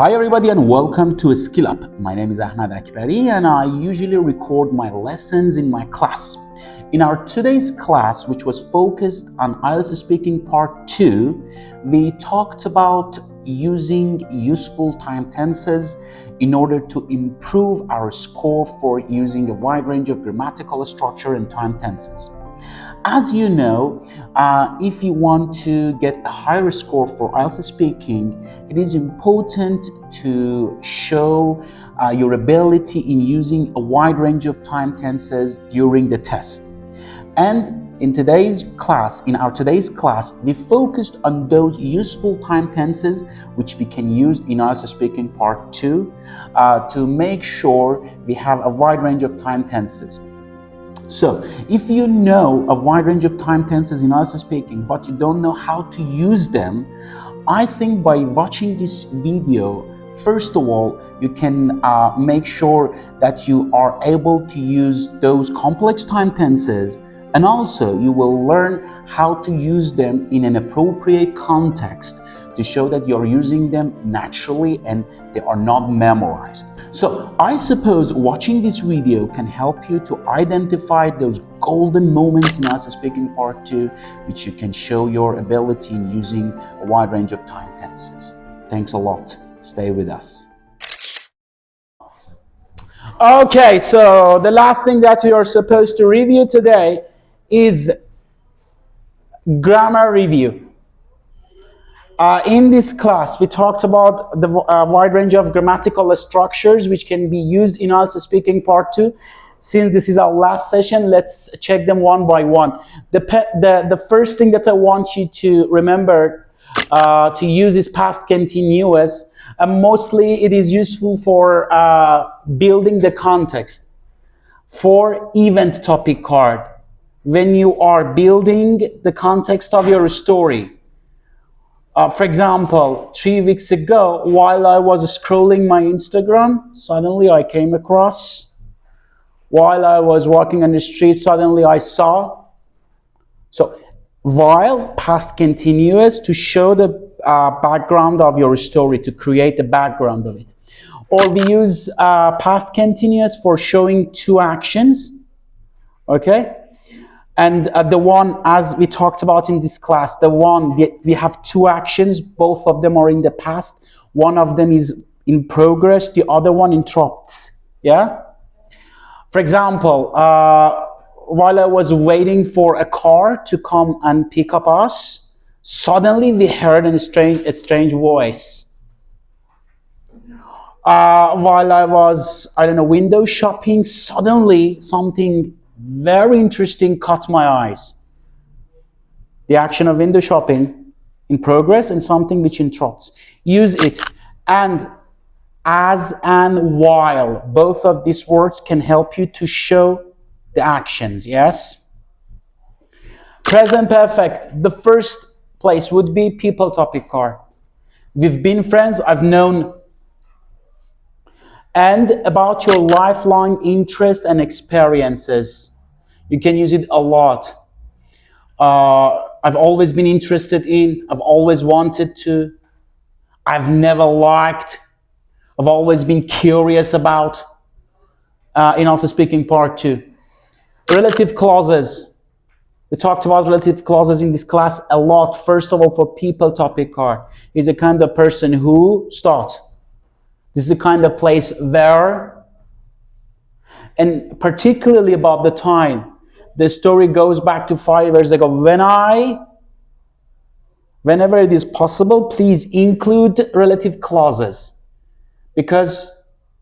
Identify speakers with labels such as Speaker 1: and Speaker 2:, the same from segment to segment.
Speaker 1: Hi everybody and welcome to SkillUp. My name is Ahmad Akbari and I usually record my lessons in my class. In our today's class, which was focused on IELTS Speaking Part 2, we talked about using useful time tenses in order to improve our score for using a wide range of grammatical structure and time tenses. As you know, if you want to get a higher score for IELTS speaking, it is important to show your ability in using a wide range of time tenses during the test. And in our today's class, we focused on those useful time tenses which we can use in IELTS Speaking Part 2 to make sure we have a wide range of time tenses. So, if you know a wide range of time tenses in IELTS speaking, but you don't know how to use them, I think by watching this video, first of all, you can make sure that you are able to use those complex time tenses, and also you will learn how to use them in an appropriate context to show that you're using them naturally and they are not memorized. So I suppose watching this video can help you to identify those golden moments in IELTS Speaking Part 2, which you can show your ability in using a wide range of time tenses. Thanks a lot. Stay with us. Okay, so the last thing that we are supposed to review today is grammar review. In this class, we talked about the wide range of grammatical structures which can be used in IELTS Speaking Part 2. Since this is our last session, let's check them one by one. The first thing that I want you to remember to use is past continuous. Mostly it is useful for building the context for event topic card. When you are building the context of your story. For example, 3 weeks ago, while I was scrolling my Instagram, suddenly I came across. While I was walking on the street, suddenly I saw. So, while past continuous to show the background of your story, to create the background of it. Or we use past continuous for showing two actions. Okay? And the one, as we talked about in this class, the one, we have two actions, both of them are in the past. One of them is in progress, the other one interrupts, yeah? For example, while I was waiting for a car to come and pick up us, suddenly we heard a strange voice. While I was, window shopping, suddenly something very interesting caught my eyes. The action of window shopping in progress and something which interrupts. Use it. And as and while, both of these words can help you to show the actions, yes? Present perfect. The first place would be people topic card. We've been friends, I've known. And about your lifelong interest and experiences. You can use it a lot. I've always been interested in, I've always wanted to, I've never liked, I've always been curious about, in IELTS Speaking Part 2. Relative clauses. We talked about relative clauses in this class a lot. First of all, for people topic card. He's a kind of person who starts. This is the kind of place where, and particularly about the time. The story goes back to 5 years ago. Whenever it is possible, please include relative clauses, because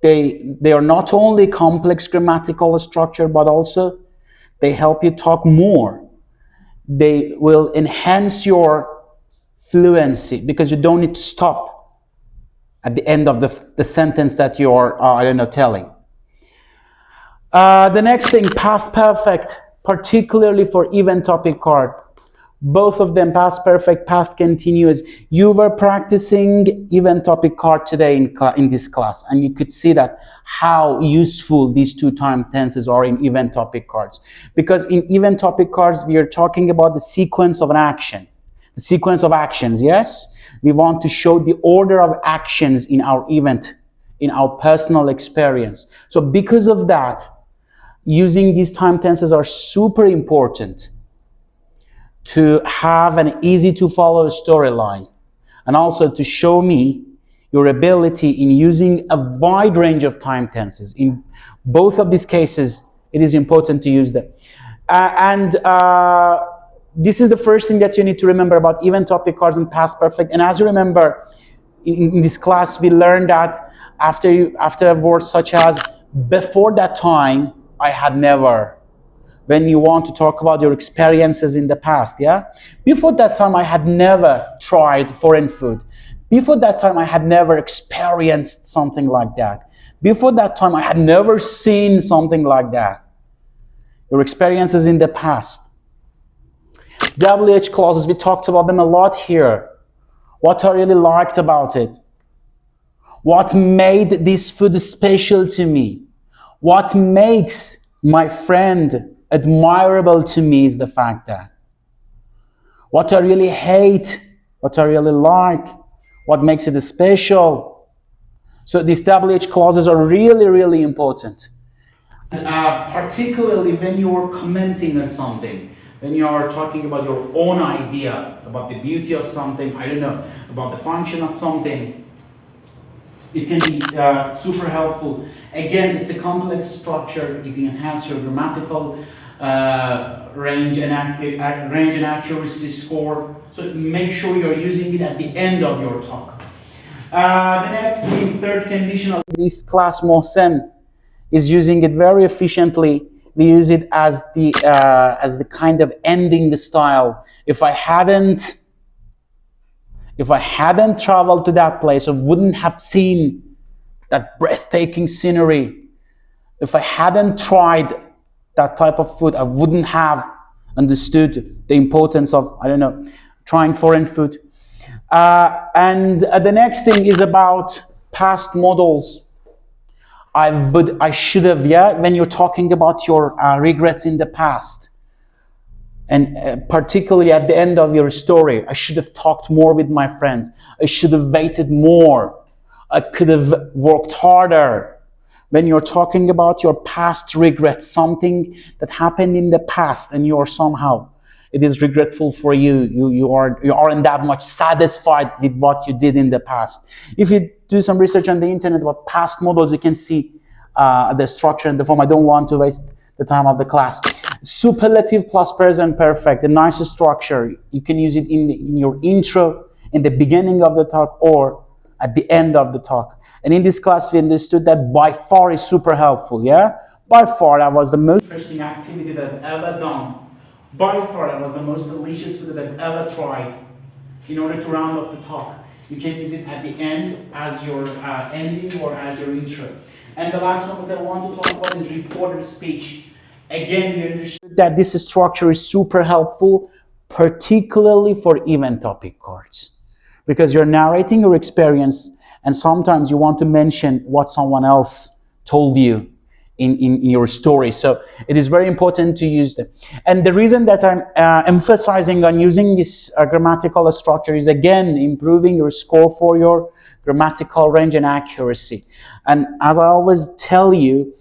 Speaker 1: they are not only complex grammatical structure, but also they help you talk more. They will enhance your fluency because you don't need to stop at the end of the sentence that you're, telling. The next thing, past perfect, particularly for event topic card. Both of them, past perfect, past continuous. You were practicing event topic card today in this class, and you could see that how useful these two time tenses are in event topic cards. Because in event topic cards, we are talking about the sequence of an action. The sequence of actions, yes? We want to show the order of actions in our event, in our personal experience. So because of that, using these time tenses are super important to have an easy to follow storyline, and also to show me your ability in using a wide range of time tenses. In both of these cases, it is important to use them. This is the first thing that you need to remember about event topic cards and past perfect. And as you remember, in this class, we learned that after words such as before that time, I had never. When you want to talk about your experiences in the past, yeah? Before that time, I had never tried foreign food. Before that time, I had never experienced something like that. Before that time, I had never seen something like that. Your experiences in the past. WH clauses, we talked about them a lot here. What I really liked about it. What made this food special to me. What makes my friend admirable to me is the fact that. What I really hate, what I really like, what makes it special. So these WH clauses are really, really important. Particularly when you're commenting on something, when you are talking about your own idea, about the beauty of something, I don't know, about the function of something, it can be super helpful. Again, it's a complex structure. It enhances your grammatical range and accuracy score. So make sure you're using it at the end of your talk. The next thing, third conditional. This class Mohsen is using it very efficiently. We use it as the kind of ending style. If I hadn't traveled to that place, I wouldn't have seen that breathtaking scenery. If I hadn't tried that type of food, I wouldn't have understood the importance of, I don't know, trying foreign food. And the next thing is about past models. I should have, yeah, when you're talking about your regrets in the past, and particularly at the end of your story, I should have talked more with my friends. I should have waited more. I could have worked harder. When you're talking about your past regrets, something that happened in the past, and you're somehow, it is regretful for you. You aren't that much satisfied with what you did in the past. If you do some research on the internet about past models, you can see the structure and the form. I don't want to waste the time of the class. Superlative plus present perfect, a nice structure. You can use it in your intro, in the beginning of the talk, or at the end of the talk. And in this class, we understood that by far is super helpful, yeah? By far, that was the most interesting activity that I've ever done. By far, that was the most delicious food that I've ever tried. In order to round off the talk, you can use it at the end as your ending or as your intro. And the last one that I want to talk about is reported speech. Again, you understood that this structure is super helpful, particularly for event topic cards, because you're narrating your experience, and sometimes you want to mention what someone else told you in your story. So it is very important to use them. And the reason that I'm emphasizing on using this grammatical structure is, again, improving your score for your grammatical range and accuracy. And as I always tell you,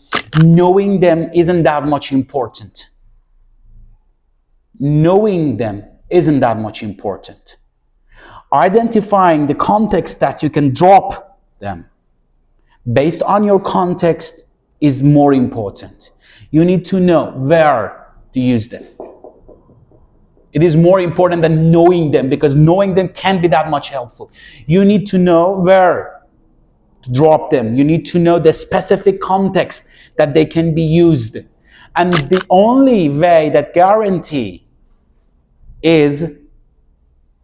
Speaker 1: knowing them isn't that much important. Knowing them isn't that much important. Identifying the context that you can drop them based on your context is more important. You need to know where to use them. It is more important than knowing them, because knowing them can't be that much helpful. You need to know where to drop them. You need to know the specific context that they can be used. And the only way that guarantee is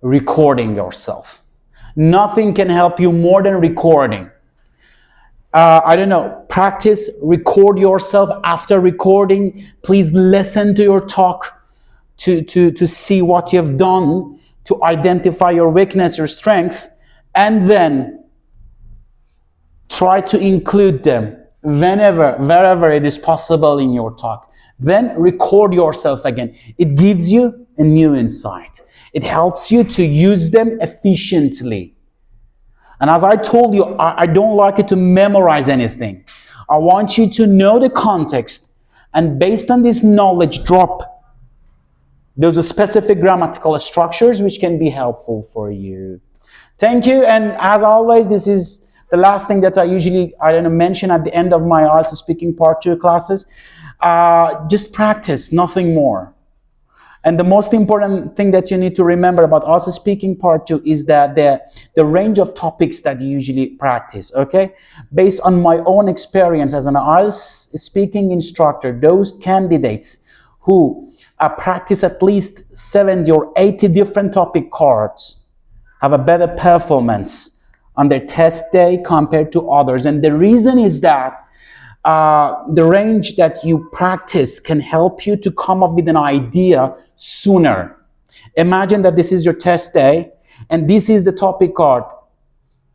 Speaker 1: recording yourself. Nothing can help you more than recording. I don't know, practice, record yourself. After recording, please listen to your talk to see what you have done, to identify your weakness, your strength, and then try to include them wherever it is possible in your talk. Then record yourself again. It gives you a new insight. It helps you to use them efficiently. And as I told you, I don't like you to memorize anything. I want you to know the context, and based on this knowledge, drop those specific grammatical structures which can be helpful for you. Thank you. And as always, this is the last thing that I usually mention at the end of my IELTS Speaking Part 2 classes. Just practice, nothing more. And the most important thing that you need to remember about IELTS Speaking Part 2 is that the range of topics that you usually practice, okay? Based on my own experience as an IELTS speaking instructor, those candidates who practice at least 70 or 80 different topic cards have a better performance on their test day compared to others. And the reason is that the range that you practice can help you to come up with an idea sooner. Imagine that this is your test day and this is the topic card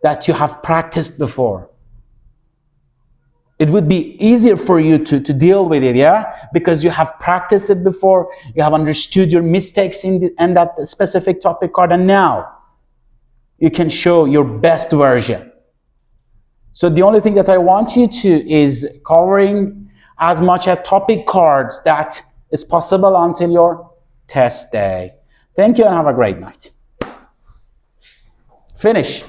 Speaker 1: that you have practiced before. It would be easier for you to deal with it, yeah? Because you have practiced it before, you have understood your mistakes in that specific topic card, and now you can show your best version. So the only thing that I want you to is covering as much as topic cards that is possible until your test day. Thank you and have a great night. Finish.